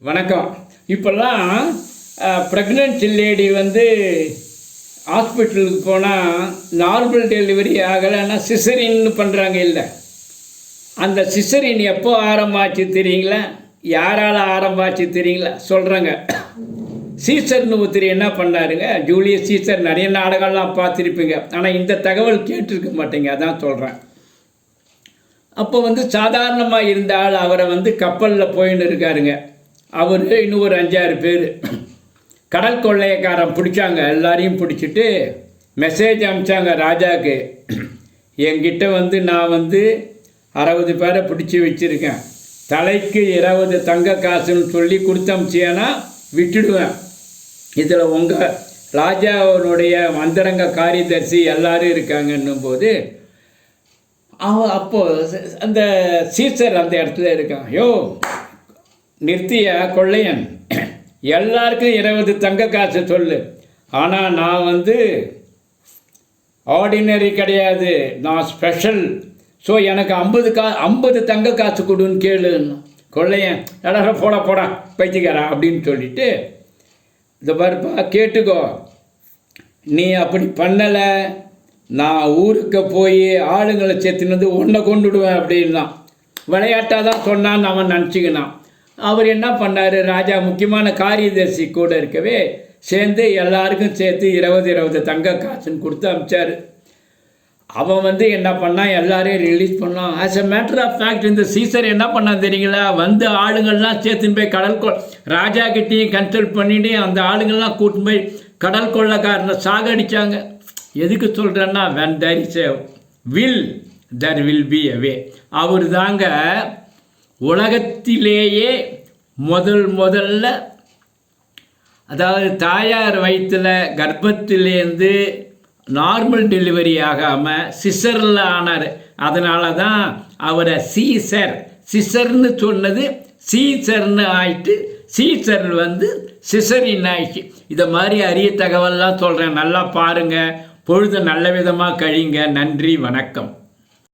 வணக்கம். இப்போல்லாம் pregnant lady ஹாஸ்பிட்டலுக்கு போனால் நார்மல் டெலிவரி ஆகலைன்னா சிசரின்னு பண்ணுறாங்க. இல்லை, அந்த சிசரின் எப்போ ஆரம்பாச்சு தெரியுங்களா? யாரால் ஆரம்பாச்சு தெரியுங்களா? சொல்கிறாங்க. சீசர்னு ஒருத்தர் என்ன பண்ணாருங்க, ஜூலியஸ் சீசர். நிறைய நாடகம்லாம் பார்த்துருப்பீங்க, ஆனால் இந்த தகவல் கேட்டிருக்க மாட்டேங்க, அதான் சொல்கிறேன். அப்போ சாதாரணமாக இருந்தால் அவரை கப்பலில் போயின்னு இருக்காருங்க. அவர் இன்னும் ஒரு 5-6 பேர் கடல் கொள்ளையக்காரன் பிடிச்சாங்க. எல்லாரையும் பிடிச்சிட்டு மெசேஜ் அனுப்பிச்சாங்க ராஜாவுக்கு. என்கிட்ட நான் 60 பேரை பிடிச்சி வச்சுருக்கேன், தலைக்கு 20 தங்க காசுன்னு சொல்லி கொடுத்தமிச்சியானா விட்டுடுவேன். இதில் உங்கள் ராஜாவுடைய மந்திரங்க காரியதர்சி எல்லோரும் இருக்காங்கன்னும் போது அப்போது அந்த சீசர் அந்த இடத்துல இருக்கான். யோ நிறுத்திய கொள்ளையன், எல்லாருக்கும் 20 தங்க காசு சொல்லு. ஆனால் நான் ஆர்டினரி கிடையாது, நான் ஸ்பெஷல். ஸோ எனக்கு 50 தங்க காசு கொடுன்னு கேளுன்னு. கொள்ளையன் எல்லாரும் போடா பைத்தியக்காரா அப்படின்னு சொல்லிட்டு, இதை பாருப்பா கேட்டுக்கோ, நீ அப்படி பண்ணலை, நான் ஊருக்கு போய் ஆளுங்களை சேர்த்துன்னு ஒன்றை கொண்டுடுவேன் அப்படின்னா. விளையாட்டாக தான் சொன்னான்னு அவன் நினச்சிக்கினான். அவர் என்ன பண்ணார், ராஜா முக்கியமான காரியதர்சி கூட இருக்கவே சேர்ந்து எல்லாருக்கும் சேர்த்து 20 தங்க காசுன்னு கொடுத்து அனுப்பிச்சார். அவன் என்ன பண்ணான், எல்லாரையும் ரிலீஸ் பண்ணான். As a matter of fact இந்த சீசர் என்ன பண்ணான் தெரியுங்களா? ஆளுங்கள்லாம் சேர்த்துன்னு போய் ராஜா கிட்டேயும் கன்சல்ட் பண்ணிட்டு அந்த ஆளுங்கள்லாம் கூட்டின்னு போய் கடல் கொள்ளைக்காரனை சாகடிச்சாங்க. எதுக்கு சொல்கிறேன்னா, when there is a will there will be a way. அவர் தாங்க உலகத்திலேயே முதல்ல, அதாவது தாயார் வயிற்றில் கர்ப்பத்திலேருந்து நார்மல் டெலிவரி ஆகாமல் சிசரில் ஆனார். அதனால தான் அவரை சிசர்னு சொன்னது சீசர்னு ஆயிட்டு, சீசர் சிசரின் ஆயிடுச்சு. இதை மாதிரி அரிய தகவல்லாம் சொல்கிறேன், நல்லா பாருங்கள். பொழுது நல்ல விதமாக கழிங்க. நன்றி, வணக்கம்.